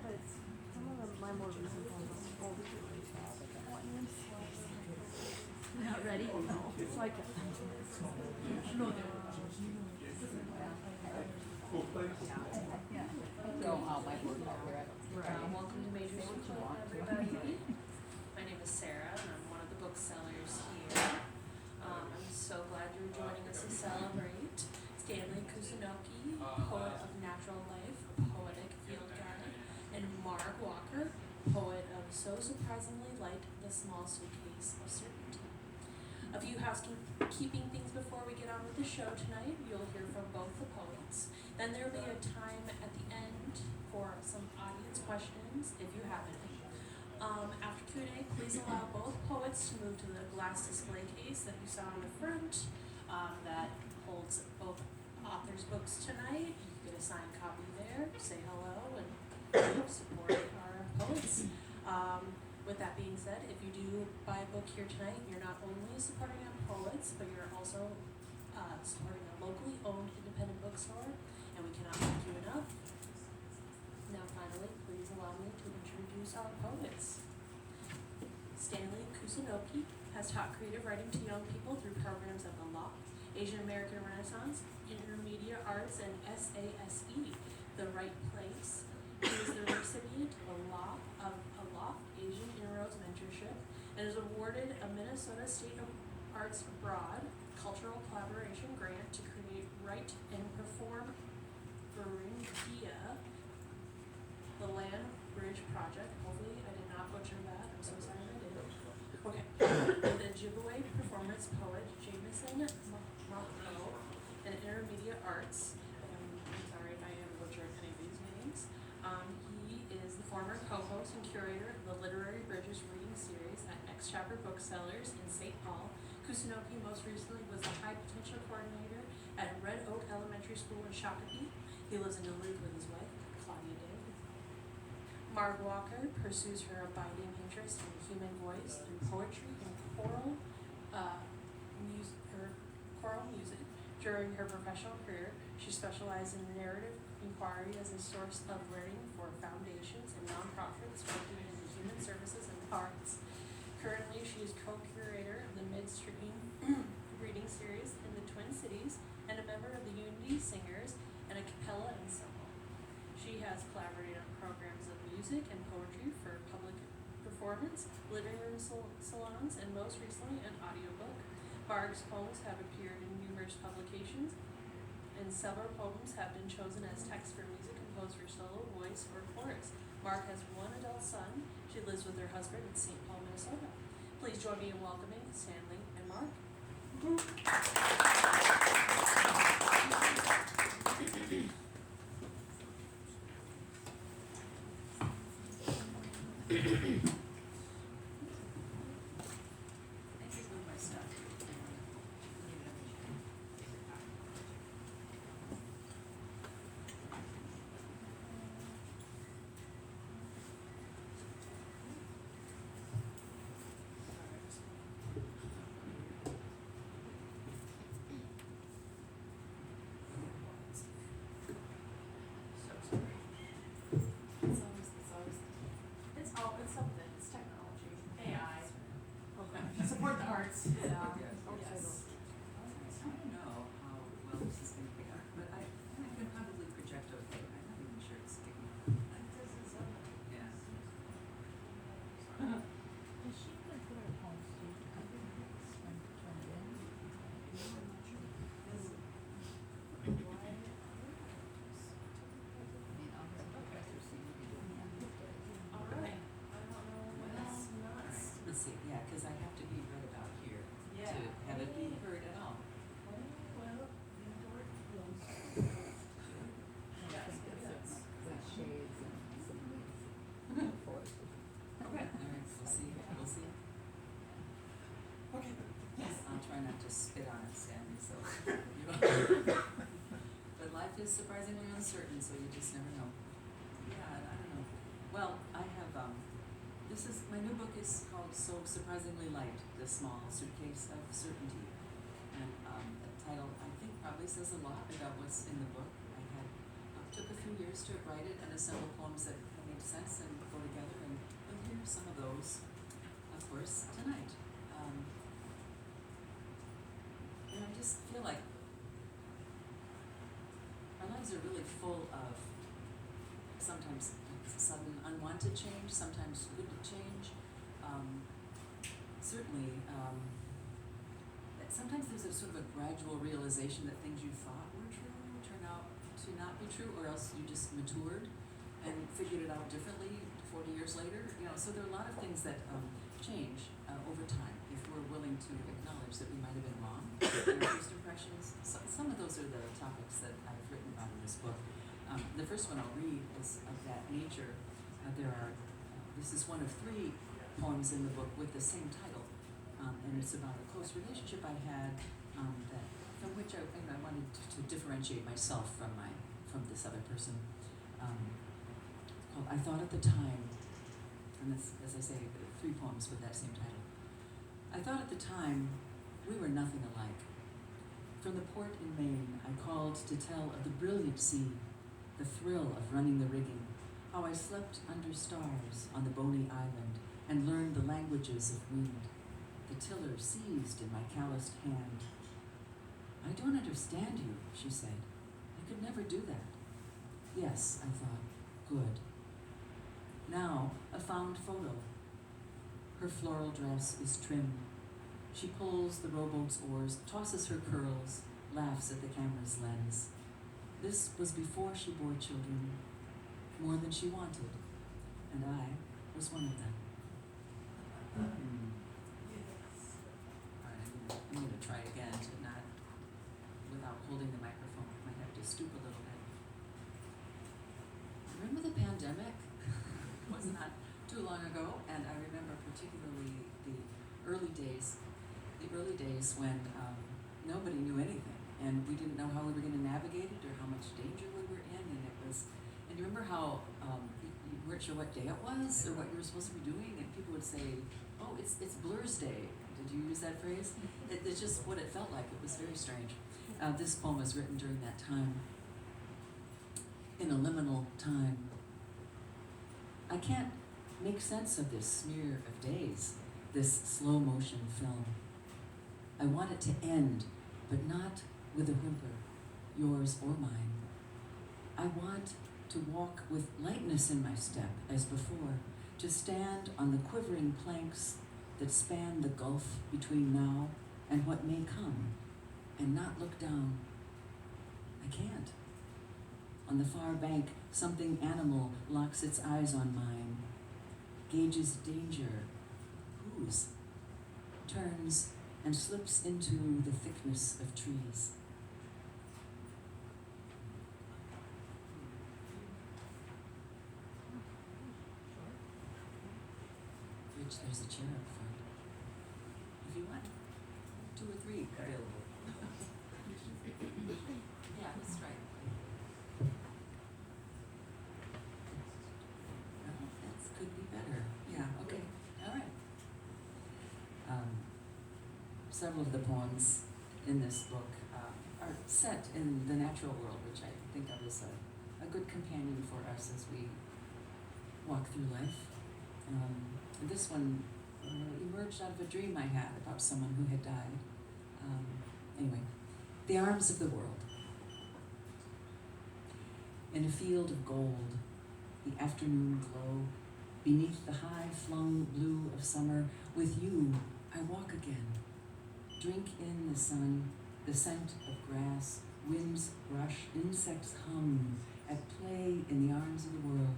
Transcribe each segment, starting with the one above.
but some of them, my more recent ones, oh, Not ready? No. it's like, Go all my work out there. Welcome to Major School, everybody. My name is Sarah, and I'm one of the booksellers here. I'm so glad you're joining us to celebrate Stanley Kusunoki, poet of natural life, a poetic field garden, and Marg Walker, poet of So Surprisingly Light, the Small Suitcase of Certainty. A few housekeeping things before we get on with the show tonight. You'll hear from both the poets. Then there will be a time at the end for some audience questions, if you have any. After Q&A, please allow both poets to move to the glass display case that you saw in the front that holds both authors' books tonight. You can get a signed copy there, say hello, and support our poets. With that being said, if you do buy a book here tonight, you're not only supporting our poets, but you're also supporting a locally owned independent bookstore, and we cannot thank you enough. Now finally, please allow me to introduce our poets. Stanley Kusunoki has taught creative writing to young people through programs of the Law, Asian American Renaissance, Intermediate Arts, and SASE, The Right Place. He is the recipient of a Law Asian Inroads Mentorship and is awarded a Minnesota State Arts Abroad Cultural Collaboration Grant to create, write, and perform Beringia, the Land Bridge Project. Hopefully I did not butcher that. I'm so sorry I did. Okay. The Ojibwe performance poet Jameson Mahalo and Intermediate Arts. I'm sorry if I am butchering any of these names. He is the former co-host and curator of the Literary Bridges reading series at Next Chapter Booksellers in St. Paul. Kusunoki most recently was the High Potential Coordinator at Red Oak Elementary School in Shakopee. He lives in Duluth with his wife, Claudia Day. Marg Walker pursues her abiding interest in the human voice through poetry and choral music. During her professional career, she specialized in narrative inquiry as a source of learning for foundations and nonprofits working in the human services and the arts. Currently, she is co-curator of the Midstream reading series in the Twin Cities and a member of the Unity Singers and a cappella ensemble. She has collaborated on programs of music and poetry for public performance, living room salons, and most recently an audiobook. Marg's poems have appeared in numerous publications, and several poems have been chosen as text for music composed for solo, voice, or chorus. Marg has one adult son. She lives with her husband in St. Paul, Minnesota. Please join me in welcoming Stanley and Marg. It's something. It's technology. AI. Okay. Support the arts. Yeah. Yes. I don't know how well this is going to pick up, but I can probably project okay. I'm not even sure it's sticking. Yeah. Is she going to put her poems to and turn it in? I mean, I'll have the professor see what he doing. All right. I don't know what else nuts. Let's see, yeah, because I have to be read about here Yeah. to have it be heard at all. Well, yes. With shades and some leaves. Forest. Okay. All right, we'll see. We'll see. Okay. Yes, I'll try not to spit on it, Stanley. So, but life is surprisingly uncertain, so you just never know. Yeah, I don't know. Well, I have my new book is called So Surprisingly Light, the Small Suitcase of Certainty. And the title, I think, probably says a lot about what's in the book. Took a few years to write it and assemble poems that have made sense and go together, and you'll hear some of those, of course, tonight. And I just feel like our lives are really full of sometimes sudden unwanted change, sometimes good change. Certainly, sometimes there's a sort of a gradual realization that things you thought were true turn out to not be true, or else you just matured and figured it out differently 40 years later. So there are a lot of things that change over time if we're willing to acknowledge that we might have been wrong in our first impressions. So, some of those are the topics that I've written about in this book. The first one I'll read is of that nature. This is one of 3 poems in the book with the same title, and it's about a close relationship I had from which I wanted to differentiate myself from this other person. It's called I Thought at the Time, and this, as I say, 3 poems with that same title. I thought at the time we were nothing alike. From the port in Maine, I called to tell of the brilliant sea, the thrill of running the rigging, how I slept under stars on the bony island and learned the languages of wind. The tiller seized in my calloused hand. I don't understand you, she said. I could never do that. Yes, I thought, good. Now, a found photo. Her floral dress is trim. She pulls the rowboat's oars, tosses her curls, laughs at the camera's lens. This was before she bore children, more than she wanted, and I was one of them. All right, I'm going to try again to not, without holding the microphone, I might have to stoop a little bit. Remember the pandemic? It was not too long ago, and I remember particularly the early days when nobody knew anything, and we didn't know how we were going to navigate it or how much danger we were in, and you remember how you weren't sure what day it was or what you were supposed to be doing, and people would say, oh, it's Blur's Day. Did you use that phrase? It's just what it felt like. It was very strange. This poem was written during that time, in a liminal time. I can't make sense of this smear of days, this slow motion film. I want it to end, but not with a whimper, yours or mine. I want to walk with lightness in my step as before, to stand on the quivering planks that span the gulf between now and what may come, and not look down. I can't. On the far bank, something animal locks its eyes on mine, gauges danger, whose, turns and slips into the thickness of trees. Rich, there's a chair up front. If you want, 2 or 3 available. Yeah, that's right. Oh, that could be better. Yeah, okay, all right. Several of the poems in this book are set in the natural world, which I think of as a good companion for us as we walk through life. This one emerged out of a dream I had about someone who had died. Anyway, the arms of the world. In a field of gold, the afternoon glow, beneath the high-flung blue of summer, with you I walk again. Drink in the sun, the scent of grass, winds rush, insects hum, at play in the arms of the world.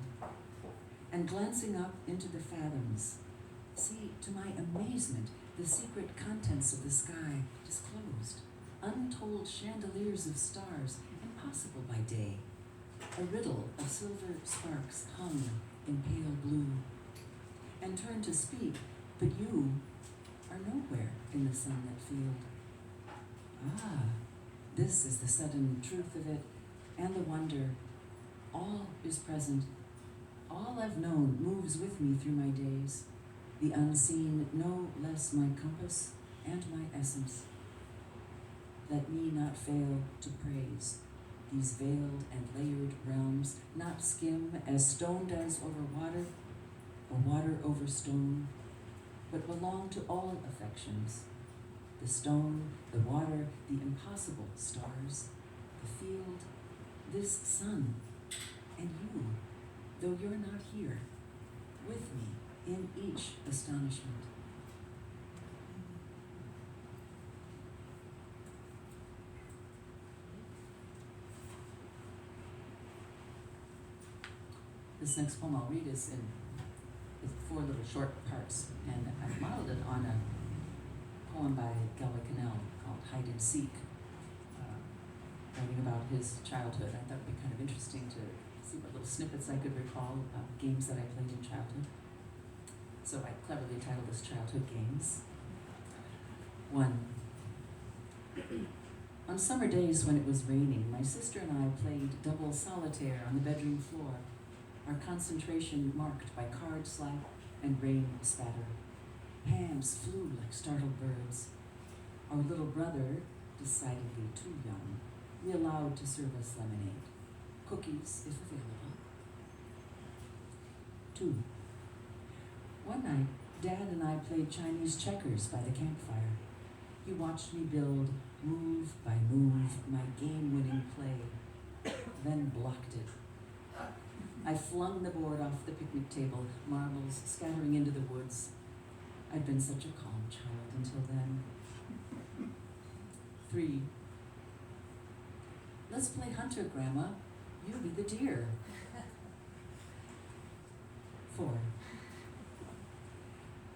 And glancing up into the fathoms, see, to my amazement, the secret contents of the sky disclosed, untold chandeliers of stars, impossible by day, a riddle of silver sparks hung in pale blue. And turn to speak, but you are nowhere in the sunlit field. Ah, this is the sudden truth of it, and the wonder. All is present. All I've known moves with me through my days, the unseen no less my compass and my essence. Let me not fail to praise these veiled and layered realms not skim as stone does over water, or water over stone, but belong to all affections. The stone, the water, the impossible stars, the field, this sun, and you, though you're not here, with me in each astonishment. This next poem I'll read is in 4 little short parts, and I modeled it on a poem by Galway Cannell called Hide and Seek, writing about his childhood. I thought it would be kind of interesting to see what little snippets I could recall about games that I played in childhood. So I cleverly titled this Childhood Games. 1. On summer days when it was raining, my sister and I played double solitaire on the bedroom floor, our concentration marked by card slap and rain spatter. Hands flew like startled birds. Our little brother, decidedly too young, we allowed to serve us lemonade, cookies if available. 2. One night, Dad and I played Chinese checkers by the campfire. He watched me build, move by move, my game-winning play, then blocked it. I flung the board off the picnic table, marbles scattering into the woods. I'd been such a calm child until then. 3. Let's play hunter, Grandma. You be the deer. 4.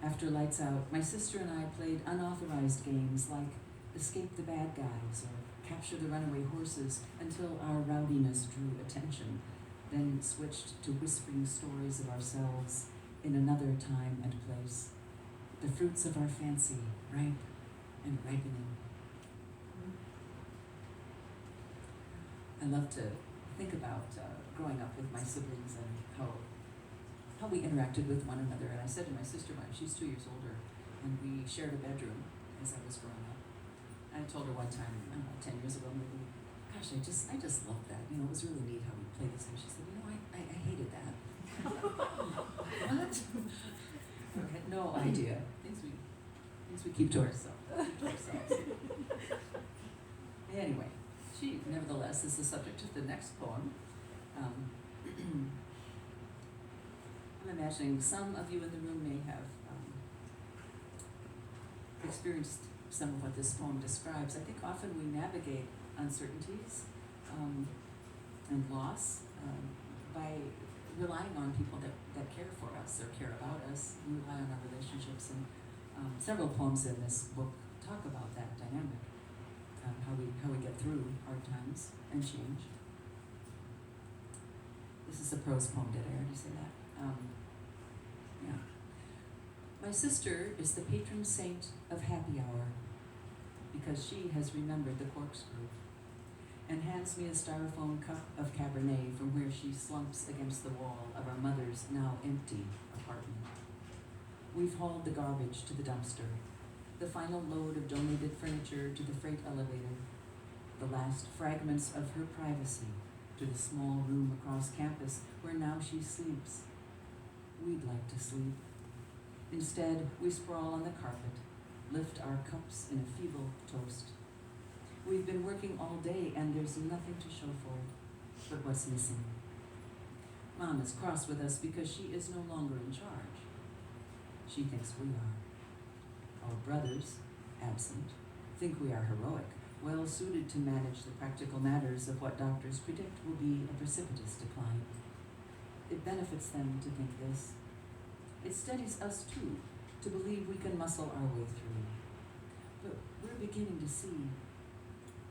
After lights out, my sister and I played unauthorized games like Escape the Bad Guys or Capture the Runaway Horses until our rowdiness drew attention, then switched to whispering stories of ourselves in another time and place. The fruits of our fancy, ripe and ripening. I love to think about growing up with my siblings and how we interacted with one another. And I said to my sister, she's 2 years older, and we shared a bedroom as I was growing up. I told her one time, I don't know, 10 years ago maybe, gosh, I just loved that. You know, it was really neat how we played this. And she said, I hated that. What? I had no idea. Things we keep to ourselves. Anyway, she nevertheless is the subject of the next poem. I'm imagining some of you in the room may have experienced some of what this poem describes. I think often we navigate uncertainties and loss by relying on people that care for us or care about us. We rely on our relationships, and several poems in this book talk about that dynamic, how we get through hard times and change. This is a prose poem. Did I already say that? Yeah. My sister is the patron saint of happy hour because she has remembered the corkscrew and hands me a styrofoam cup of Cabernet from where she slumps against the wall of our mother's now empty apartment. We've hauled the garbage to the dumpster, the final load of donated furniture to the freight elevator, the last fragments of her privacy to the small room across campus where now she sleeps. We'd like to sleep. Instead, we sprawl on the carpet, lift our cups in a feeble toast. We've been working all day and there's nothing to show for it, but what's missing? Mom is cross with us because she is no longer in charge. She thinks we are. Our brothers, absent, think we are heroic, well suited to manage the practical matters of what doctors predict will be a precipitous decline. It benefits them to think this. It steadies us too, to believe we can muscle our way through. But we're beginning to see.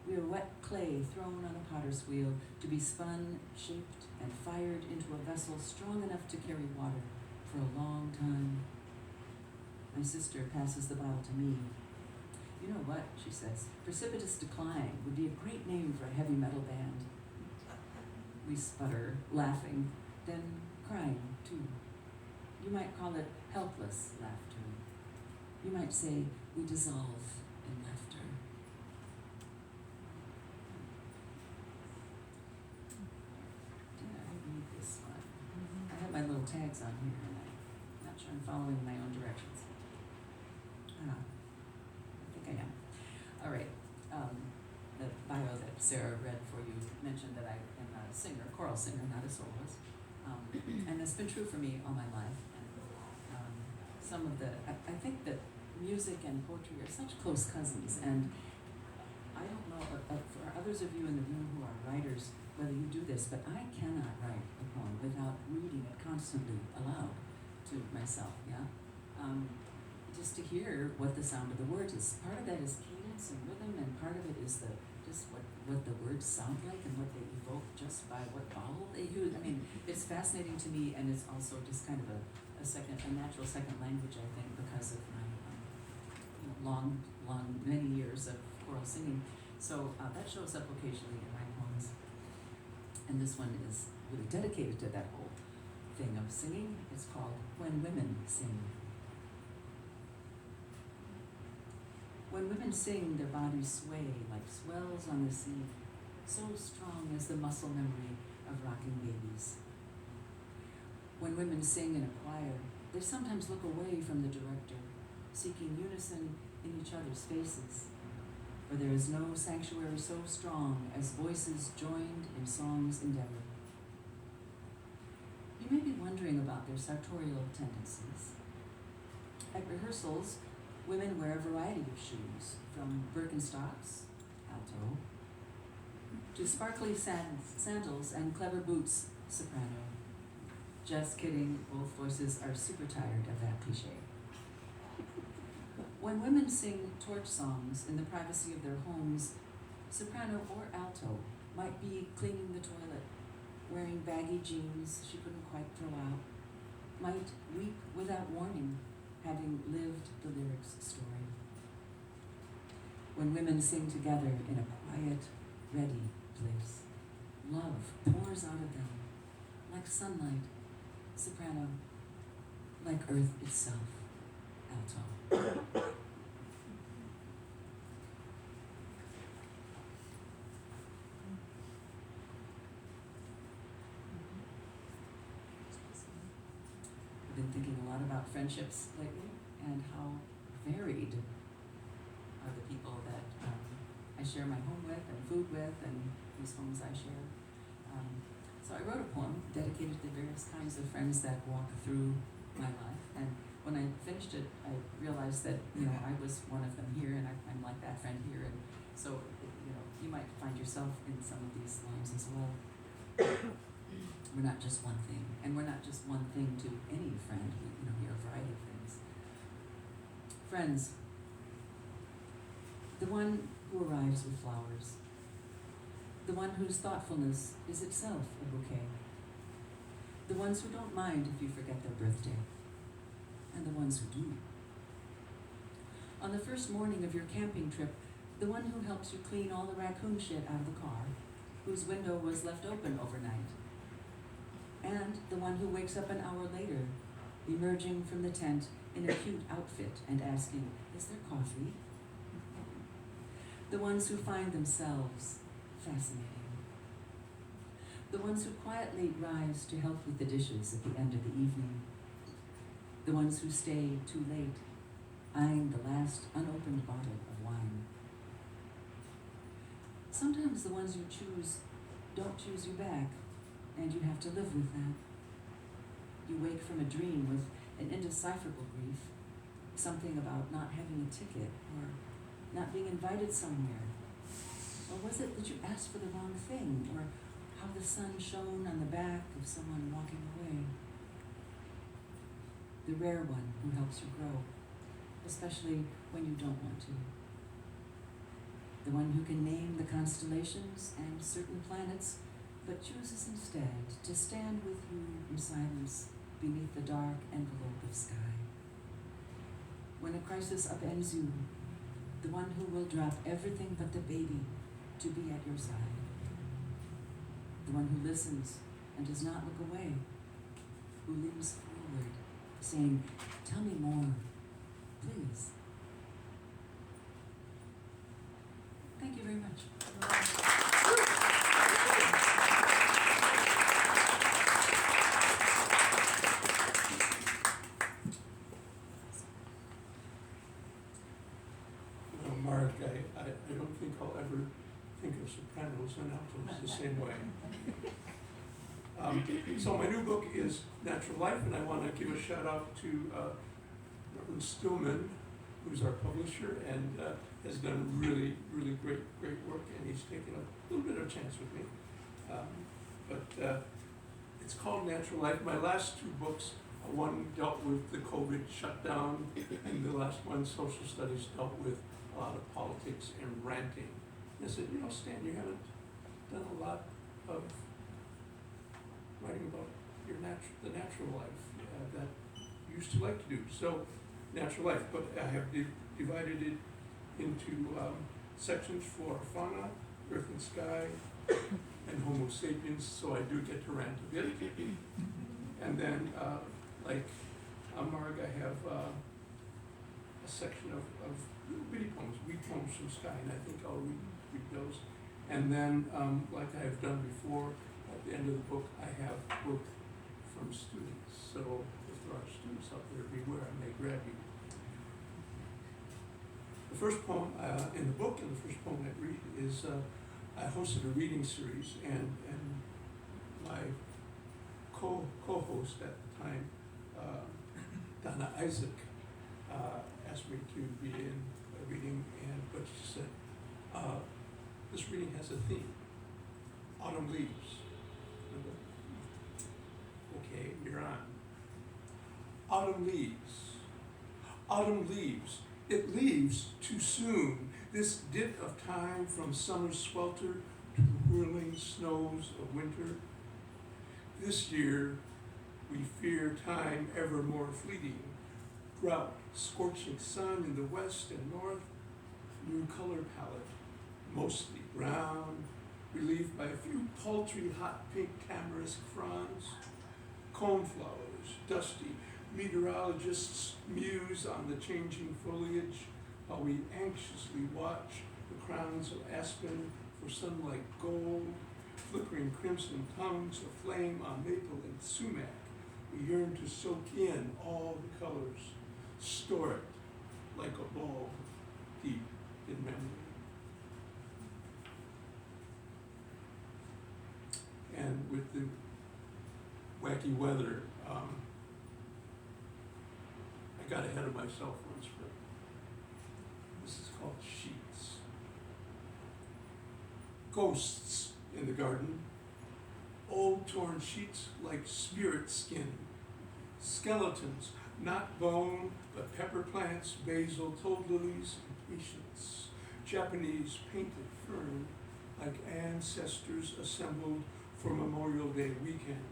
We are wet clay thrown on a potter's wheel to be spun, shaped, and fired into a vessel strong enough to carry water for a long time. My sister passes the bottle to me. You know what, she says, precipitous decline would be a great name for a heavy metal band. We sputter, laughing, then crying too. You might call it helpless laughter. You might say we dissolve in laughter. tags on here, and I'm not sure I'm following my own directions. I think I am. All right. The bio that Sarah read for you mentioned that I am a singer, a choral singer, not a soloist. And that's been true for me all my life. And some of the, I think that music and poetry are such close cousins, and I don't know for others of you in the room who are writers whether you do this, but I cannot write a poem without reading it constantly aloud to myself, yeah? Just to hear what the sound of the words is. Part of that is cadence and rhythm, and part of it is just what the words sound like and what they evoke just by what vowel they use. I mean, it's fascinating to me, and it's also just kind of a natural second language, I think, because of my many years of choral singing. So that shows up occasionally in my poems. And this one is really dedicated to that whole thing of singing. It's called When Women Sing. When women sing, their bodies sway like swells on the sea, so strong as the muscle memory of rocking babies. When women sing in a choir, they sometimes look away from the director, seeking unison in each other's faces, for there is no sanctuary so strong as voices joined in song's endeavor. You may be wondering about their sartorial tendencies. At rehearsals, women wear a variety of shoes, from Birkenstocks, alto, to sparkly sandals and clever boots, soprano. Just kidding, both voices are super tired of that cliche. When women sing torch songs in the privacy of their homes, soprano or alto might be cleaning the toilet, wearing baggy jeans she couldn't quite throw out, might weep without warning, having lived the lyrics' story. When women sing together in a quiet, ready place, love pours out of them, like sunlight, soprano, like earth itself, alto. I've been thinking a lot about friendships lately and how varied are the people that I share my home with and food with and whose homes I share. So I wrote a poem dedicated to the various kinds of friends that walk through my life, and when I finished it, I realized that I was one of them here, and I'm like that friend here, and so you might find yourself in some of these lines as well. We're not just one thing, and we're not just one thing to any friend. We are a variety of things. Friends, the one who arrives with flowers, the one whose thoughtfulness is itself a bouquet, the ones who don't mind if you forget their birthday, and the ones who do. On the first morning of your camping trip, the one who helps you clean all the raccoon shit out of the car, whose window was left open overnight, and the one who wakes up an hour later, emerging from the tent in a cute outfit and asking, "Is there coffee?" The ones who find themselves fascinating. The ones who quietly rise to help with the dishes at the end of the evening. The ones who stay too late, eyeing the last unopened bottle of wine. Sometimes the ones you choose don't choose you back, and you have to live with that. You wake from a dream with an indecipherable grief, something about not having a ticket or not being invited somewhere. Or was it that you asked for the wrong thing, or how the sun shone on the back of someone walking away? The rare one who helps you grow, especially when you don't want to. The one who can name the constellations and certain planets, but chooses instead to stand with you in silence beneath the dark envelope of sky. When a crisis upends you, the one who will drop everything but the baby to be at your side. The one who listens and does not look away, who leans forward, saying, "Tell me more, please." Thank you very much. So my new book is Natural Life, and I want to give a shout out to Martin Stillman, who's our publisher, and has done really, really great work, and he's taken a little bit of a chance with me. But it's called Natural Life. My last two books, one dealt with the COVID shutdown, and the last one, Social Studies, dealt with a lot of politics and ranting. And I said, you know, Stan, you haven't done a lot of writing about the natural life that you used to like to do. So, natural life, but I have divided it into sections for fauna, earth and sky, and Homo sapiens, so I do get to rant a bit. And then, like Marg, I have a section of little bitty poems, wee poems from sky, and I think I'll read those. And then, like I have done before, at the end of the book, I have work from students. So if there are students out there, beware, I may grab you. The first poem in the book, and the first poem I read is, I hosted a reading series, and my co-host at the time, Donna Isaac, asked me to be in a reading, but she said, this reading has a theme, autumn leaves. And I go, okay, you're on. Autumn leaves. Autumn leaves. It leaves too soon. This dip of time from summer's swelter to the whirling snows of winter. This year, we fear time ever more fleeting. Drought, scorching sun in the west and north, new color palette, mostly brown, relieved by a few paltry hot pink tamarisk fronds. Coneflowers, dusty, meteorologists muse on the changing foliage while we anxiously watch the crowns of aspen for sunlight gold, flickering crimson tongues of flame on maple and sumac. We yearn to soak in all the colors, store it like a bulb deep in memory. And with the wacky weather, I got ahead of myself once, but this is called Sheets. Ghosts in the garden, old torn sheets like spirit skin, skeletons, not bone, but pepper plants, basil, toad lilies, and patience, Japanese painted fern, like ancestors assembled for Memorial Day weekend.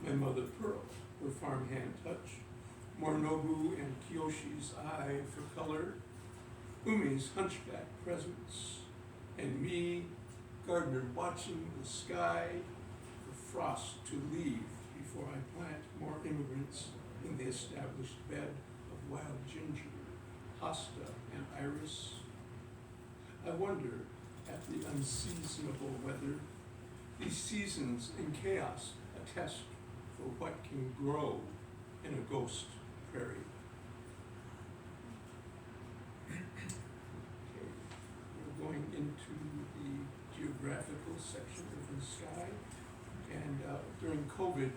My mother Pearl, her farmhand touch, Morinobu and Kiyoshi's eye for color, Umi's hunchback presence, and me, gardener, watching the sky for frost to leave before I plant more immigrants in the established bed of wild ginger, hosta, and iris. I wonder at the unseasonable weather. These seasons in chaos attest for what can grow in a ghost prairie. Okay, we're going into the geographical section of the sky, and during COVID,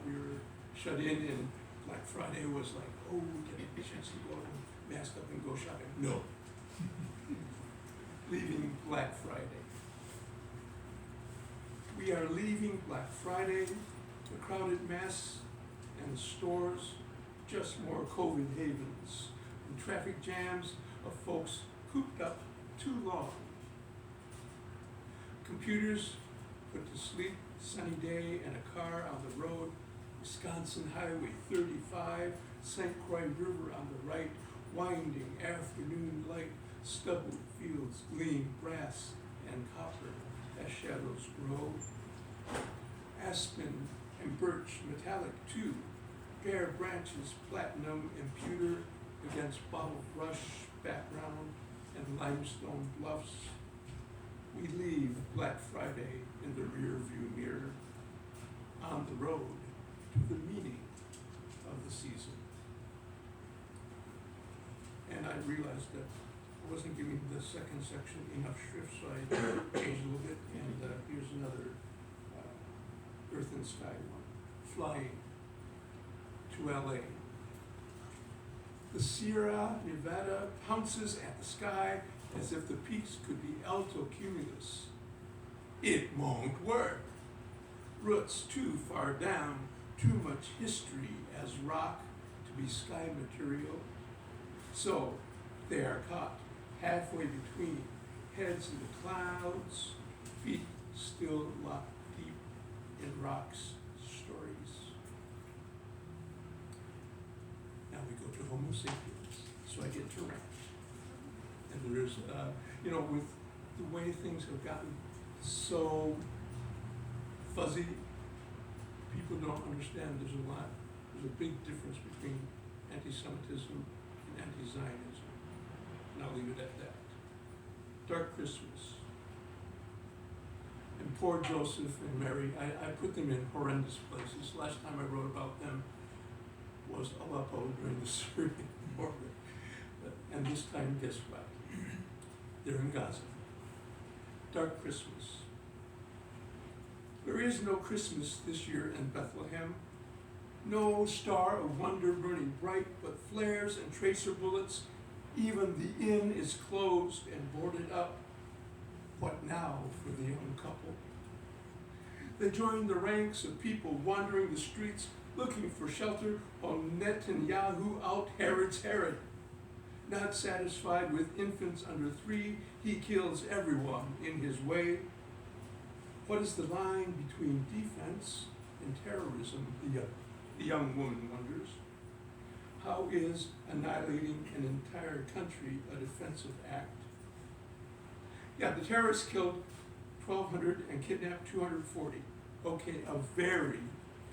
we were shut in, and Black Friday was like, oh, we get a chance to go and mask up and go shopping. No. Leaving Black Friday. We are leaving Black Friday, the crowded mess and stores, just more COVID havens, and traffic jams of folks cooped up too long. Computers put to sleep, sunny day and a car on the road, Wisconsin Highway 35, St. Croix River on the right, winding afternoon light, stubble fields gleam brass and copper as shadows grow. Aspen and birch metallic too, bare branches platinum and pewter against bottle brush background and limestone bluffs. We leave Black Friday in the rear view mirror, on the road to the meaning of the season. And I realized that I wasn't giving the second section enough shrift, so I changed a little bit, and here's another Earth and Sky one, flying to LA. The Sierra Nevada pounces at the sky as if the peaks could be altocumulus. It won't work. Roots too far down, too much history as rock to be sky material. So they are caught halfway between, heads in the clouds, feet still locked deep in rock's stories. Now we go to Homo sapiens, so I get to rant. And there's, with the way things have gotten so fuzzy, people don't understand there's a big difference between anti-Semitism and anti-Zionism. And I'll leave it at that. Dark Christmas. And poor Joseph and Mary, I put them in horrendous places. Last time I wrote about them was Aleppo during the Syrian war. And this time, guess what? They're in Gaza. Dark Christmas. There is no Christmas this year in Bethlehem. No star of wonder burning bright, but flares and tracer bullets. Even the inn is closed and boarded up. What now for the young couple? They join the ranks of people wandering the streets looking for shelter while Netanyahu out-Herods Herod. Not satisfied with infants under 3, he kills everyone in his way. What is the line between defense and terrorism, the young woman wonders. How is annihilating an entire country a defensive act? Yeah, the terrorists killed 1,200 and kidnapped 240. Okay, a very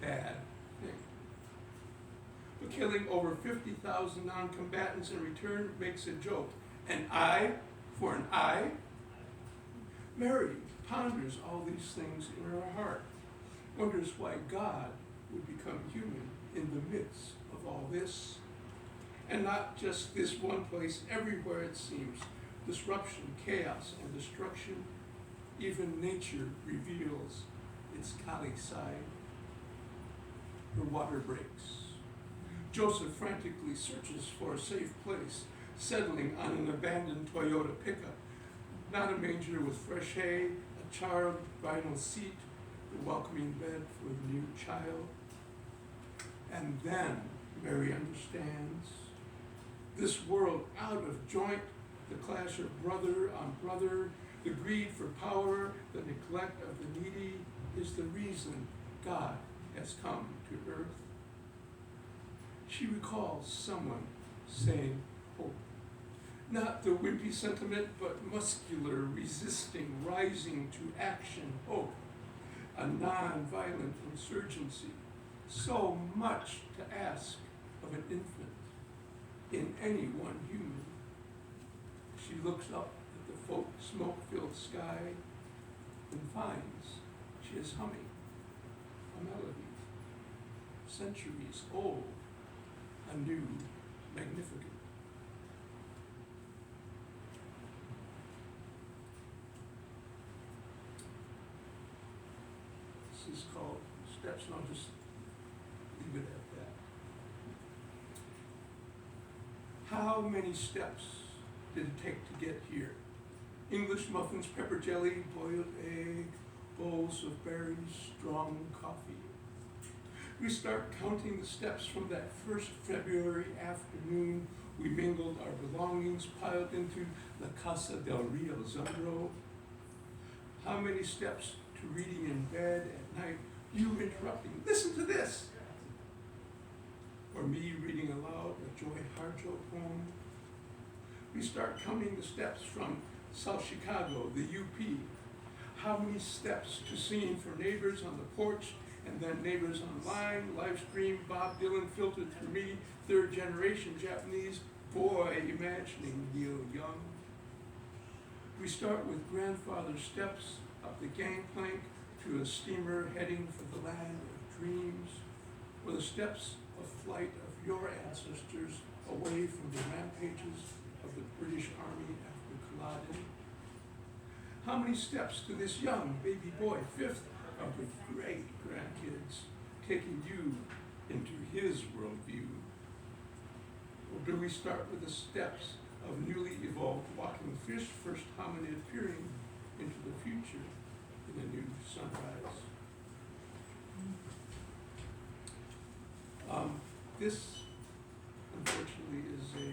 bad thing. But killing over 50,000 non-combatants in return makes a joke. An eye for an eye? Mary ponders all these things in her heart, wonders why God would become human in the midst of all this. And not just this one place, everywhere it seems. Disruption, chaos, and destruction. Even nature reveals its Kali side. The water breaks. Joseph frantically searches for a safe place, settling on an abandoned Toyota pickup. Not a manger with fresh hay, a charred vinyl seat, the welcoming bed for the new child. And then Mary understands. This world out of joint, the clash of brother on brother, the greed for power, the neglect of the needy, is the reason God has come to earth. She recalls someone saying hope. Not the wimpy sentiment, but muscular, resisting, rising to action hope. A non-violent insurgency. So much to ask of an infant in any one human. She looks up at the smoke-filled sky and finds she is humming a melody, centuries old, anew, magnificent. This is called Steps, and I'll just leave it at that. How many steps did it take to get here? English muffins, pepper jelly, boiled egg, bowls of berries, strong coffee. We start counting the steps from that first February afternoon. We mingled our belongings, piled into La Casa del Rio Zandro. How many steps to reading in bed at night, you interrupting, listen to this. Or me reading aloud a Joy Harjo poem. We start counting the steps from South Chicago, the UP. How many steps to singing for neighbors on the porch, and then neighbors online, live stream, Bob Dylan filtered through me, 3rd generation Japanese, boy imagining Neil Young. We start with grandfather's steps up the gangplank to a steamer heading for the land of dreams, or the steps of flight of your ancestors away from the rampages of the British Army after Culloden. How many steps to this young baby boy, 5th of the great grandchildren? his worldview? Or do we start with the steps of newly evolved walking fish, first hominid peering into the future in a new sunrise? This, unfortunately, is a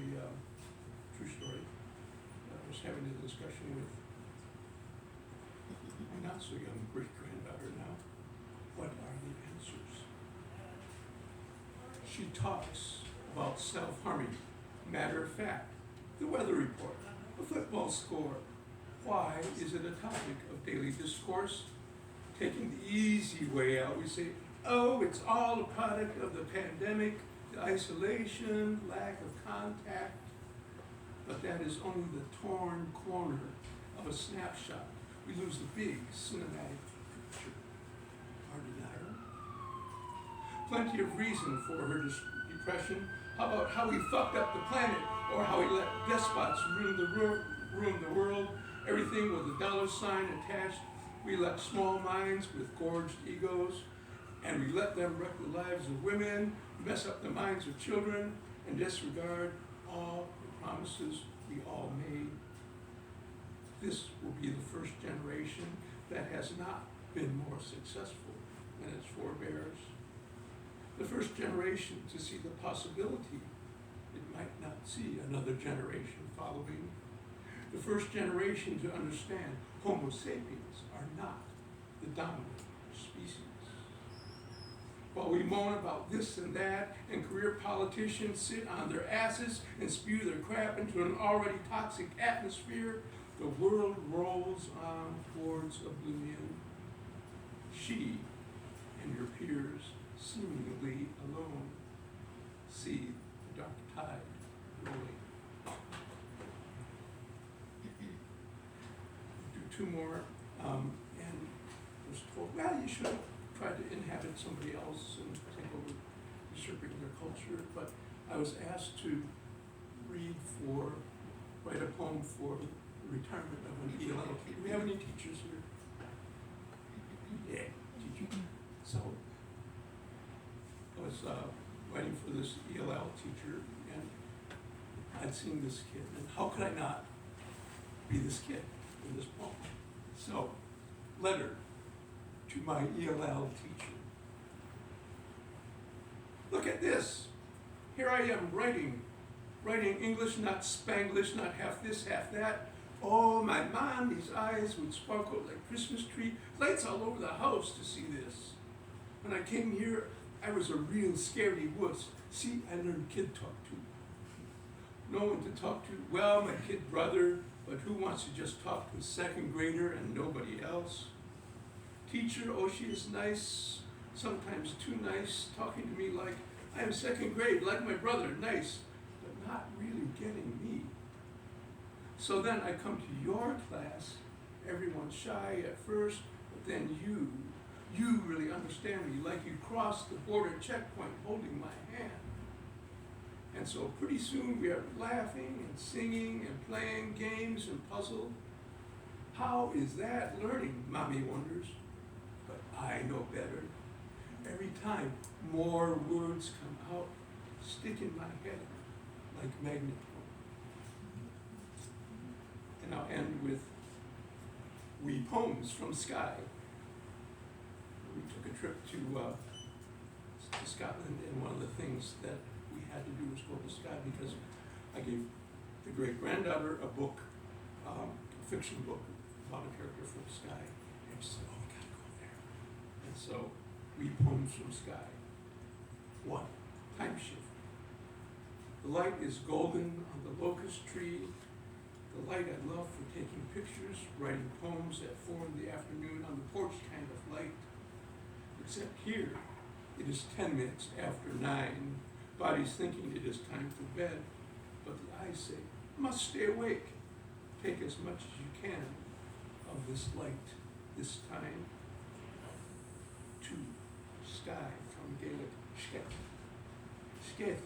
true story. I was having a discussion with my not-so-young great-granddaughter now. What are the answers? She talks about self-harming, matter of fact, the weather report, the football score. Why is it a topic of daily discourse? Taking the easy way out, we say, oh, it's all a product of the pandemic, the isolation, lack of contact. But that is only the torn corner of a snapshot. We lose the big cinematic picture. Our denial. Plenty of reason for her depression. How about how we fucked up the planet, or how we let despots ruin the world, everything with a dollar sign attached. We let small minds with gorged egos, and we let them wreck the lives of women, mess up the minds of children, and disregard all the promises we all made. This will be the first generation that has not been more successful than its forebears. The first generation to see the possibility it might not see another generation following. The first generation to understand Homo sapiens are not the dominant species. While we moan about this and that, and career politicians sit on their asses and spew their crap into an already toxic atmosphere, the world rolls on towards oblivion. She and your peers, seemingly alone, see the dark tide rolling. Do two more, and was told, well, you should try to inhabit somebody else and take over usurping their culture. But I was asked to write a poem for the retirement of an ELL. Do we have any teachers here? Yeah, teachers. So I was writing for this ELL teacher, and I'd seen this kid, and how could I not be this kid in this poem? So, letter to my ELL teacher. Look at this. Here I am writing English, not Spanglish, not half this, half that. Oh, my mom, these eyes would sparkle like Christmas tree. Lights all over the house to see this. When I came here, I was a real scary wuss. See, I learned kid talk too. No one to talk to. Well, my kid brother, but who wants to just talk to a second grader and nobody else? Teacher, oh, she is nice, sometimes too nice, talking to me like I am second grade, like my brother, nice, but not really getting me. So then I come to your class, everyone's shy at first, but then you really understand me, like you crossed the border checkpoint holding my hand. And so pretty soon we are laughing and singing and playing games and puzzle. How is that learning, Mommy wonders? But I know better. Every time more words come out, stick in my head like magnet. And I'll end with wee poems from Skye. We took a trip to Scotland, and one of the things that we had to do was go to Skye because I gave the great-granddaughter a book, a fiction book about a character from Skye, and she said, oh, we gotta go there. And so, wee poems from Skye. 1, time shift. The light is golden on the locust tree. The light I love for taking pictures, writing poems at 4 in the afternoon on the porch kind of light. Except here, it is 10 minutes after 9. Body's thinking it is time for bed, but the eyes say, must stay awake. Take as much as you can of this light, this time. 2, sky from Gaelic, sketh. Sketh,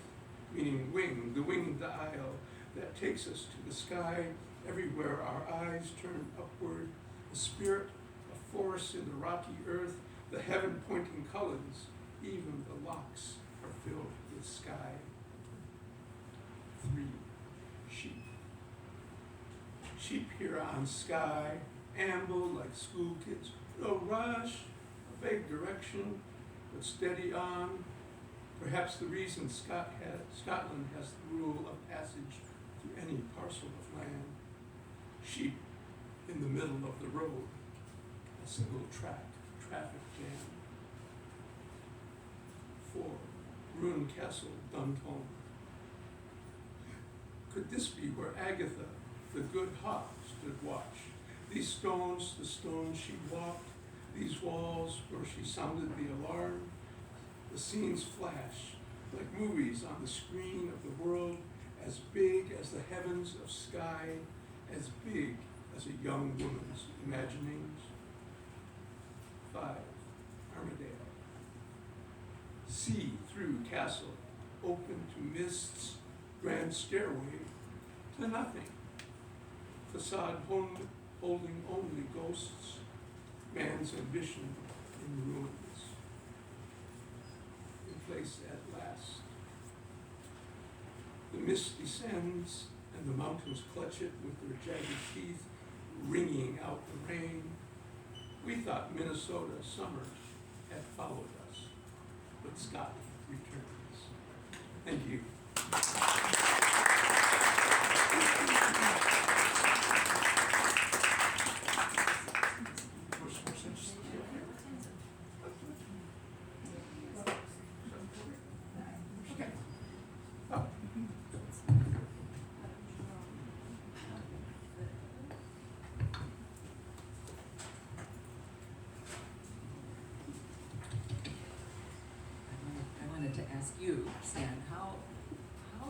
meaning wing, the winged dial that takes us to the sky, everywhere our eyes turn upward, a spirit, a force in the rocky earth, the heaven-pointing colors, even the locks are filled with sky. 3, sheep. Sheep here on sky amble like school kids. No rush, a vague direction, but steady on. Perhaps the reason Scotland has the rule of passage through any parcel of land. Sheep in the middle of the road, a single track, traffic jam. 4, ruined castle, Duntone. Could this be where Agatha, the good hawk, stood watch? These stones, the stones she walked, these walls where she sounded the alarm. The scenes flash like movies on the screen of the world, as big as the heavens of sky, as big as a young woman's imaginings. 5, Armadale. See through castle, open to mists, grand stairway to nothing. Facade holding only ghosts, man's ambition in ruins. In place at last. The mist descends and the mountains clutch it with their jagged teeth, wringing out the rain. We thought Minnesota summer had followed us, but Scotland returns. Thank you. To ask you, Stan, how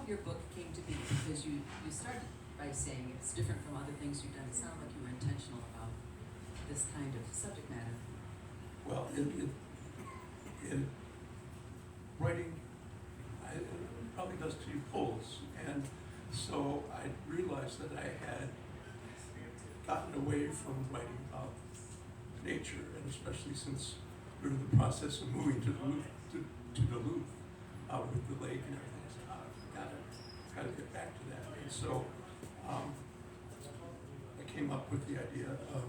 your book came to be, because you started by saying it's different from other things you've done. It sounded like you were intentional about this kind of subject matter. Well, in writing, it probably does to you pulls, and so I realized that I had gotten away from writing about nature, and especially since we're in the process of moving to Duluth, with the lake and everything. So I've got to get back to that. And so I came up with the idea of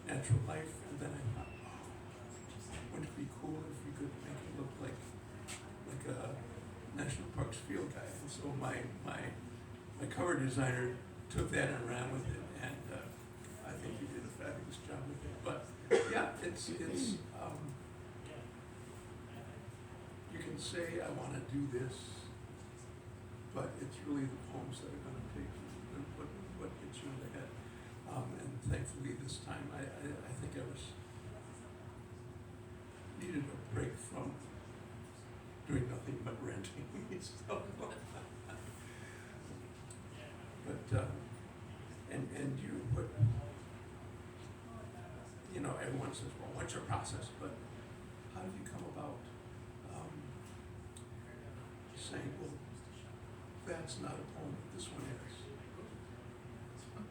natural life, and then I thought, wouldn't it be cool if we could make it look like a National Parks field guide? And so my cover designer took that and ran with it, and I think he did a fabulous job with it. But yeah, it's you can say I want to do this, but it's really the poems that are going to take you and what gets you in the head. And thankfully this time I think I needed a break from doing nothing but renting stuff. But and you know, everyone says, well, what's your process? But how do you come about saying, well, that's not a poem, this one is? I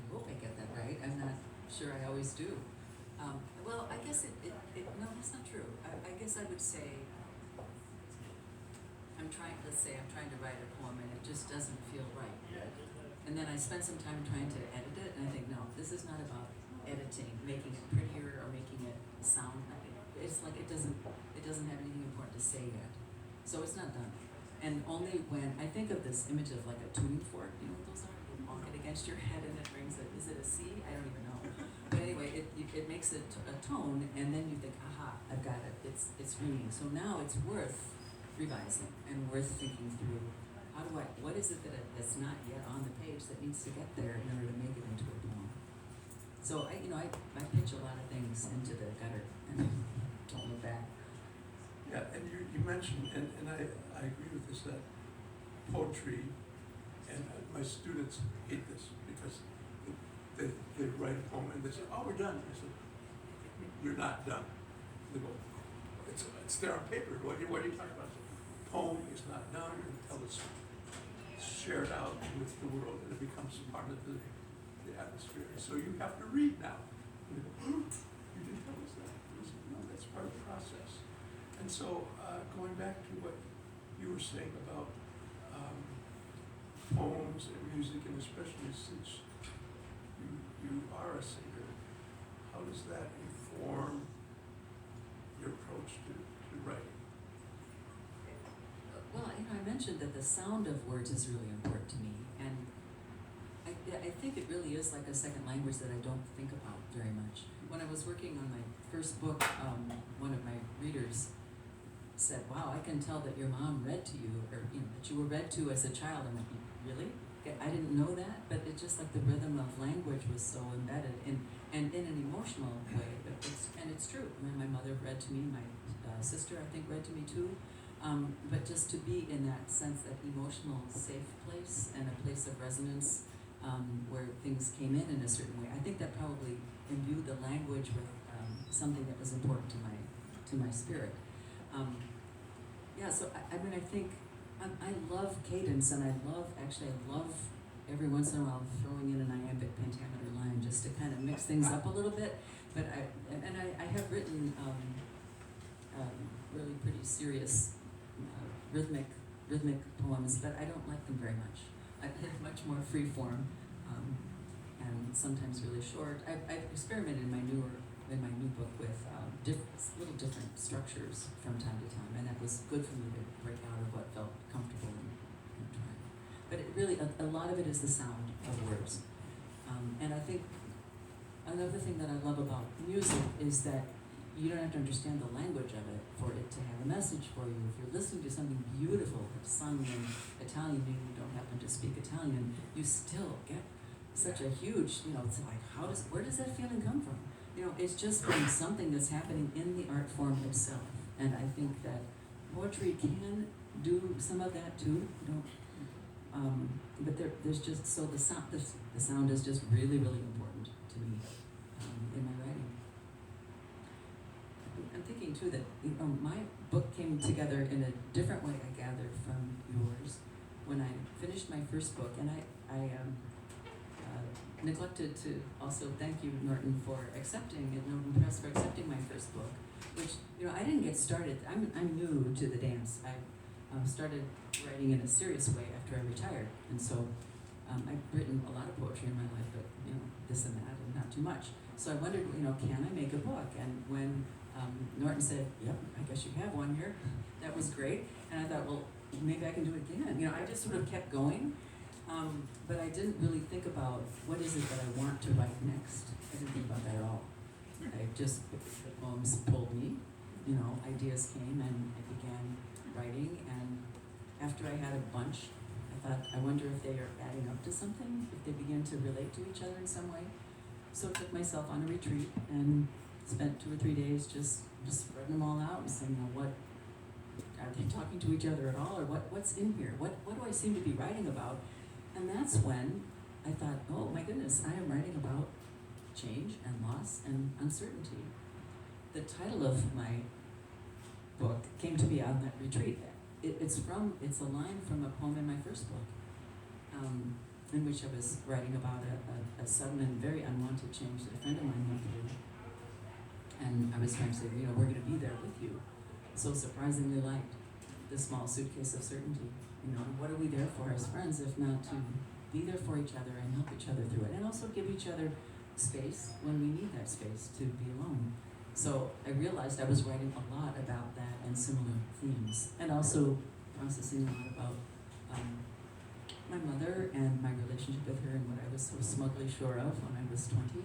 hope I get that right. I'm not sure I always do. Well, I guess no, that's not true. I guess I would say, let's say I'm trying to write a poem and it just doesn't feel right. And then I spend some time trying to edit it, and I think, no, this is not about editing, making it prettier or making it sound. It's like it doesn't have anything important to say yet. So it's not done. And only when I think of this image of like a tuning fork, you know what those are? You honk it against your head and it rings it. Is it a C? I don't even know. But anyway, it makes it a tone, and then you think, aha, I've got it. It's ringing. So now it's worth revising and worth thinking through. What is it that's not yet on the page that needs to get there in order to make it into a poem? So I pitch a lot of things into the gutter and don't look back. Yeah, and you mentioned, and I agree with this, that poetry, and my students hate this because they write a poem and they say, oh, we're done. I said, you're not done. They go, it's there on paper. What are you talking about? The poem is not done until it's shared out with the world and it becomes part of the atmosphere. So you have to read now. And they go, you didn't tell us that. No, that's part of the process. And so, going back to what you were saying about poems and music, and especially since you are a singer, how does that inform your approach to writing? Well, I mentioned that the sound of words is really important to me, and I think it really is like a second language that I don't think about very much. When I was working on my first book, one of my readers said, "Wow, I can tell that your mom read to you, or that you were read to as a child." I'm like, "Really? I didn't know that." But it's just like the rhythm of language was so embedded and in an emotional way. But it's true. I mean, my mother read to me. My sister, I think, read to me too. But just to be in that sense, that emotional safe place and a place of resonance where things came in a certain way, I think that probably imbued the language with something that was important to my spirit. So I think I love cadence, and I love every once in a while throwing in an iambic pentameter line just to kind of mix things up a little bit. But I have written really pretty serious rhythmic poems, but I don't like them very much. I like much more free form, and sometimes really short. I've experimented in my new book with little different structures from time to time, and that was good for me to break out of what felt comfortable and trying. But it really, a lot of it is the sound of words. And I think another thing that I love about music is that you don't have to understand the language of it for it to have a message for you. If you're listening to something beautiful that's sung in Italian, maybe you don't happen to speak Italian, you still get such a huge, it's like, where does that feeling come from? It's just from something that's happening in the art form itself. And I think that poetry can do some of that too. But there's just, so the sound is just really, really important to me in my writing. I'm thinking too that my book came together in a different way, I gathered, from yours. When I finished my first book, and I neglected to also thank you, Norton, for accepting, and Norton Press for accepting my first book, which, I didn't get started. I'm new to the dance. I started writing in a serious way after I retired, and so I've written a lot of poetry in my life, but, this and that, and not too much. So I wondered, can I make a book? And when Norton said, "Yep, I guess you have one here," that was great. And I thought, well, maybe I can do it again. I just sort of kept going. But I didn't really think about what is it that I want to write next. I didn't think about that at all. The poems pulled me, ideas came, and I began writing. And after I had a bunch, I thought, I wonder if they are adding up to something, if they begin to relate to each other in some way. So I took myself on a retreat and spent 2 or 3 days just spreading them all out and saying, what are they talking to each other at all, or what's in here? What do I seem to be writing about? And that's when I thought, oh my goodness, I am writing about change and loss and uncertainty. The title of my book came to be on that retreat. It's a line from a poem in my first book, in which I was writing about a sudden and very unwanted change that a friend of mine went through. And I was trying to say, we're going to be there with you. So surprisingly light, the small suitcase of certainty. What are we there for as friends if not to be there for each other and help each other through it, and also give each other space when we need that space to be alone. So I realized I was writing a lot about that and similar themes, and also processing a lot about my mother and my relationship with her, and what I was so smugly sure of when I was 20,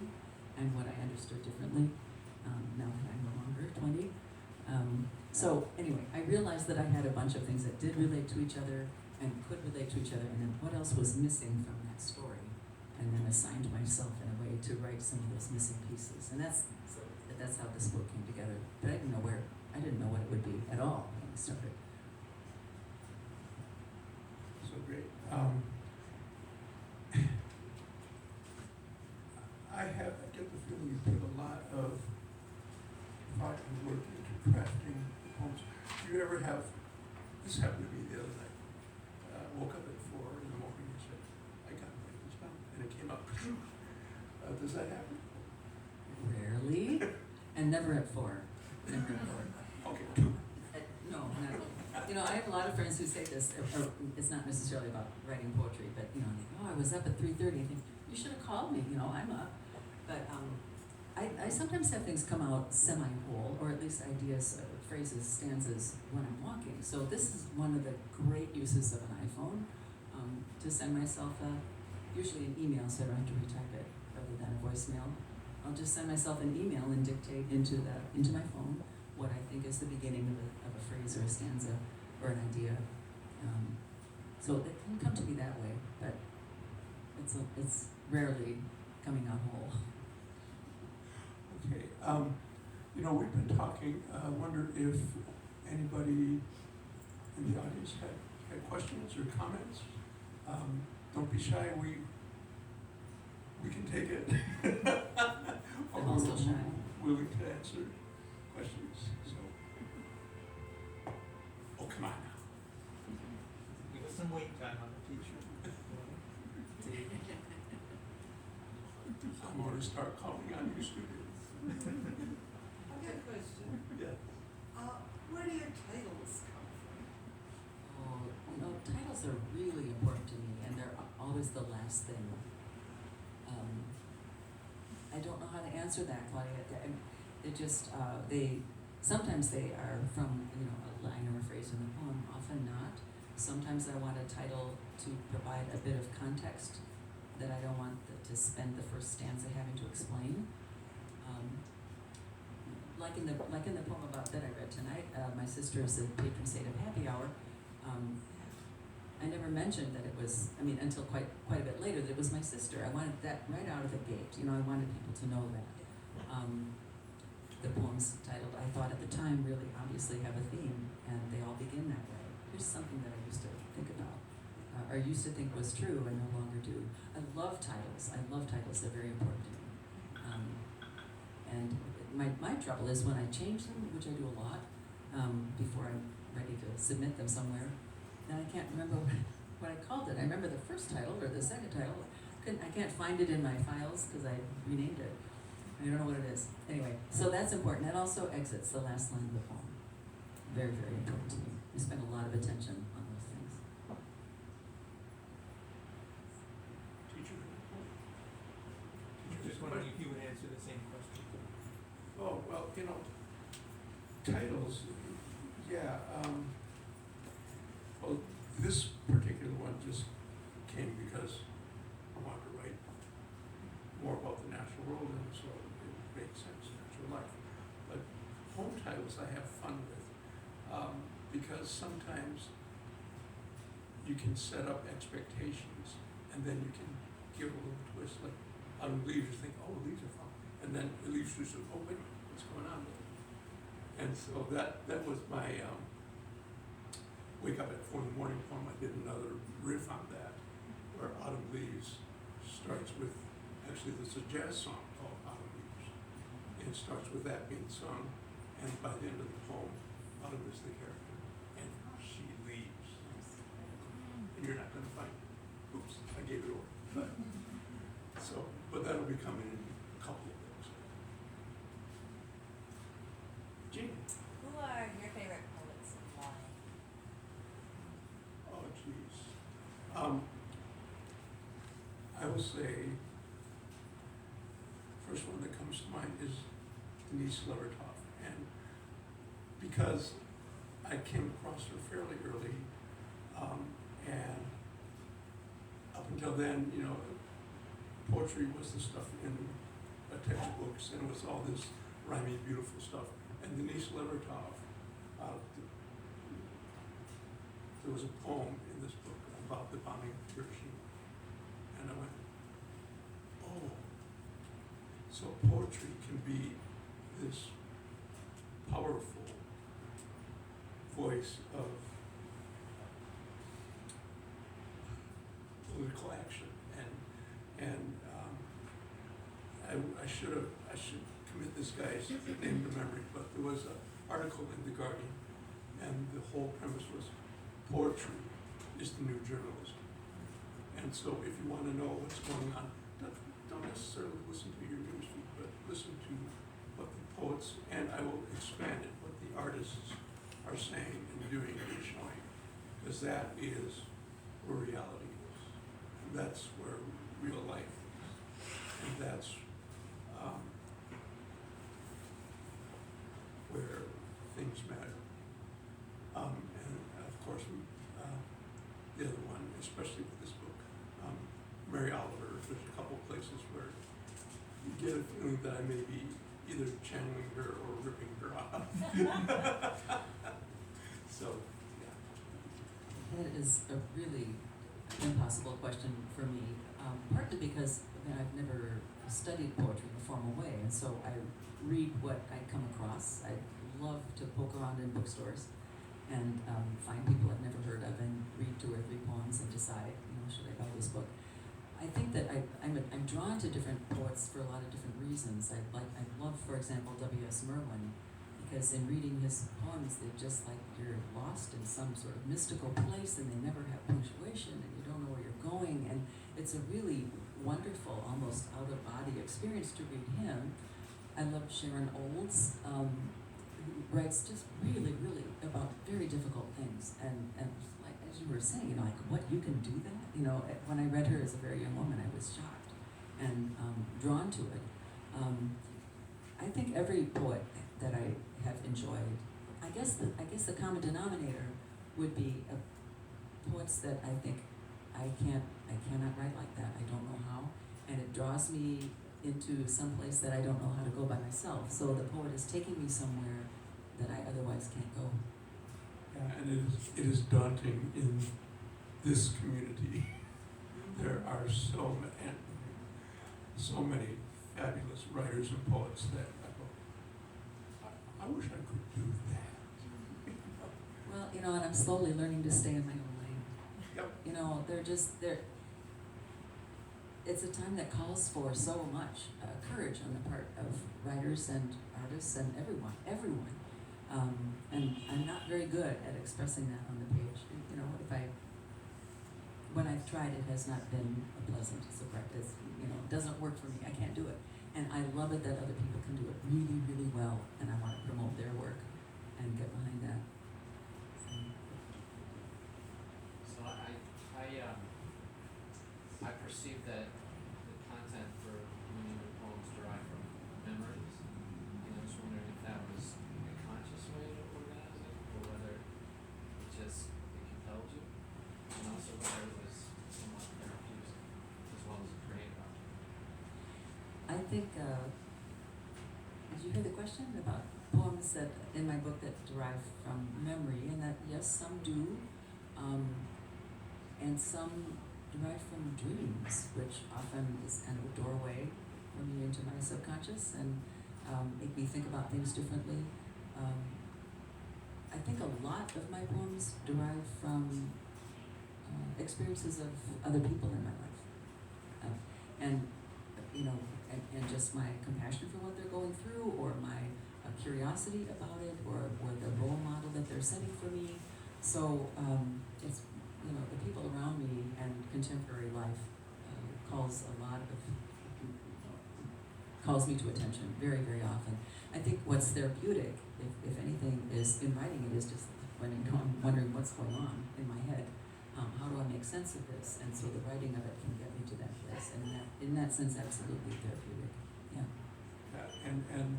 and what I understood differently now that I'm no longer 20. So anyway, I realized that I had a bunch of things that did relate to each other and could relate to each other, and then what else was missing from that story, and then assigned myself in a way to write some of those missing pieces. And that's how this book came together. But I didn't know what it would be at all when I started. So great. I get the feeling you put a lot of thought and work into crafting the poems. Do you ever have, this happened to me the other night, woke up at 4 in the morning and said, I got to write this down, and it came out. Does that happen? Rarely, and never at 4. Never at 4. Okay, 2. You know, I have a lot of friends who say this, or it's not necessarily about writing poetry, but, you know, they go, oh, I was up at 3:30, I think, you should have called me, you know, I'm up. But, I sometimes have things come out semi-whole, or at least ideas, phrases, stanzas when I'm walking. So this is one of the great uses of an iPhone, to send myself usually an email, so I don't have to retype it, rather than a voicemail. I'll just send myself an email and dictate into my phone what I think is the beginning of a phrase or a stanza or an idea. So it can come to me that way, but it's rarely coming out whole. Okay, you know, we've been talking, I wonder if anybody in the audience had questions or comments? Don't be shy, we can take it. I'm also shy. Willing to answer questions, so. Oh, come on now. Give us some wait time on the teacher. I'm gonna start calling on you students. I've got a question. Yeah. Where do your titles come from? Oh, you know, titles are really important to me, and they're always the last thing. I don't know how to answer that, Claudia. They just, sometimes they are from, you know, a line or a phrase in the poem, often not. Sometimes I want a title to provide a bit of context that I don't want to spend the first stanza having to explain. Like in the poem that I read tonight, my sister is the patron saint of happy hour. I never mentioned that it was, until quite a bit later, that it was my sister. I wanted that right out of the gate. You know, I wanted people to know that. The poems titled, I thought at the time, really obviously have a theme, and they all begin that way. Here's something that I used to think about, or used to think was true, and no longer do. I love titles. They're very important to me. And my trouble is when I change them, which I do a lot, before I'm ready to submit them somewhere, then I can't remember what I called it. I remember the first title or the second title. I can't find it in my files because I renamed it. I don't know what it is. Anyway, so that's important. And also exits, the last line of the poem. Very, very important to me. I spend a lot of attention on those things. Teacher? Just wondering if you would answer the same question. Oh, well, you know, titles, yeah, well, this particular one just came because I wanted to write more about the natural world, and so it made sense, natural life. But home titles I have fun with, because sometimes you can set up expectations, and then you can give a little twist, like Autumn Leaves, you think, oh, leaves are fun, and then the leaves you say, oh, wait, what's going on with it? And so that was my, wake up at 4 in the morning poem. I did another riff on that, where Autumn Leaves starts with, actually there's a jazz song called Autumn Leaves. And it starts with that being sung, and by the end of the poem, Autumn is the character, and she leaves. And you're not gonna find it. Oops, I gave it away. But that'll be coming in a couple of books. Jean? Who are your favorite poets and why? Oh, geez. I will say, first one that comes to mind is Denise Levertov. And because I came across her fairly early, and up until then, you know, poetry was the stuff in textbooks, and it was all this rhyming, beautiful stuff. And Denise Levertov, there was a poem in this book about the bombing of Hiroshima, and I went, oh, so poetry can be this powerful voice of political action, and I should commit this guy's name to memory, but there was an article in The Guardian, and the whole premise was poetry is the new journalism. And so if you want to know what's going on, don't necessarily listen to your newsfeed, but listen to what the poets, and I will expand it, what the artists are saying and doing and showing, because that is where reality is. And that's where real life is. And that's where things matter. And of course, the other one, especially with this book, Mary Oliver, there's a couple places where you get a feeling that I may be either channeling her or ripping her off. So, yeah. That is a really impossible question for me, partly because I've never studied poetry in a formal way, and so I read what I come across. I love to poke around in bookstores and find people I've never heard of and read 2 or 3 poems and decide, should I buy this book? I think that I'm drawn to different poets for a lot of different reasons. I love, for example, W.S. Merwin, because in reading his poems, they're just like you're lost in some sort of mystical place, and they never have punctuation, and you don't know where you're going, and it's a really wonderful, almost out-of-body experience to read him. I love Sharon Olds, who writes just really, really about very difficult things, and like as you were saying, like what, you can do that? When I read her as a very young woman, I was shocked and drawn to it. I think every poet that I have enjoyed, I guess the common denominator would be poets that I think I cannot write like that. I don't know how, and it draws me into some place that I don't know how to go by myself. So the poet is taking me somewhere that I otherwise can't go. Yeah, and it is daunting in this community. There are so many fabulous writers and poets that I go, I wish I could do that. Well, and I'm slowly learning to stay in my own lane. Yep. It's a time that calls for so much courage on the part of writers and artists and everyone. And I'm not very good at expressing that on the page. When I've tried, it has not been a pleasant surprise. It doesn't work for me. I can't do it. And I love it that other people can do it really, really well, and I want to promote their work and get behind that. So I perceive that the content for many of the poems derive from memories, and I was wondering if that was a conscious way to organize it, or whether it compelled you, and also whether it was somewhat therapeutic as well as a creative object. I think, did you hear the question about poems that in my book that derive from memory? And that, yes, some do, and some derive from dreams, which often is kind of a doorway for me into my subconscious and make me think about things differently. I think a lot of my poems derive from experiences of other people in my life, and just my compassion for what they're going through, or my curiosity about it, or the role model that they're setting for me. So it's the people around me and contemporary life calls me to attention very, very often. I think what's therapeutic, if anything, is in writing it is just when I'm wondering what's going on in my head. How do I make sense of this? And so the writing of it can get me to that place. And in that sense, absolutely therapeutic. Yeah. Yeah, and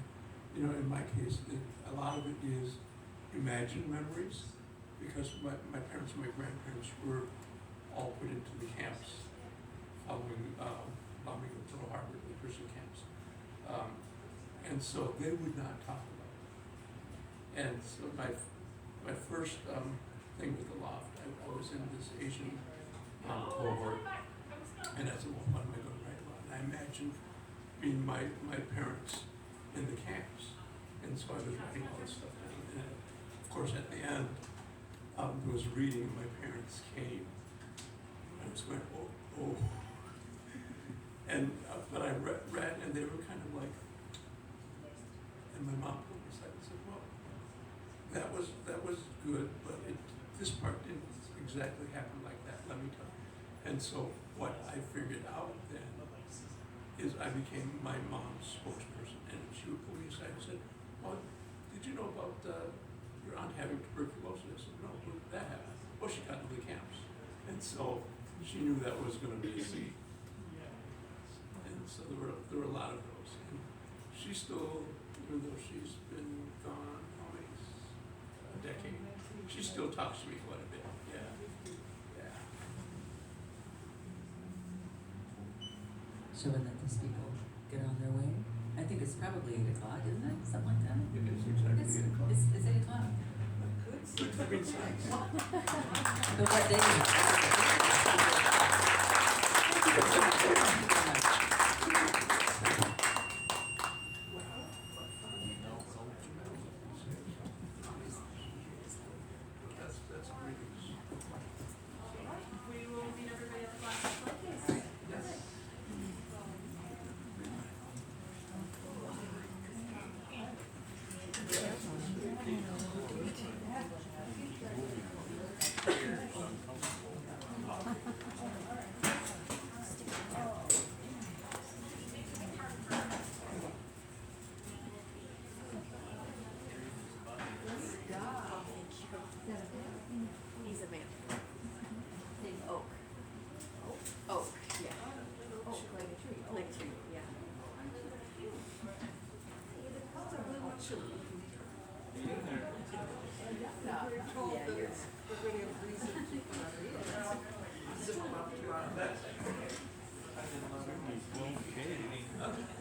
in my case, a lot of it is imagined memories, because my parents and my grandparents were all put into the camps following bombing of Pearl Harbor, the prison camps. And so they would not talk about it. And so my first thing with the loft, I was in this Asian cohort, and I said, well, what am I going to write about? And I imagined being my parents in the camps. And so I was writing all this stuff down. And of course, at the end, there was a reading, and my parents came. I was going, oh. And but I read, and they were kind of like, and my mom pulled me aside and said, well, that was good, but this part didn't exactly happen like that, let me tell you. And so what I figured out then is I became my mom's spokesperson, and she would pull me aside and said, well, did you know about your your aunt having tuberculosis? No, who did that happen? Oh, she got into the camps. And so she knew that was gonna be a seed. And so there were a lot of those. And she still, even though she's been gone almost a decade, she still talks to me quite a bit. Yeah. Yeah. Shall we let these people get on their way? I think it's probably 8 o'clock, isn't it? Something like that? It is exactly 8 o'clock. It's 8 o'clock. Good for me, thanks. But what day is it? That's great news. We will meet everybody at the class shortly. Yes. He's a man. Named Oak. Oak, yeah. Oak, like a tree. Like a tree, yeah. Told that it's, we're gonna have reason to keep it on the zip them up to our. I didn't know. Okay.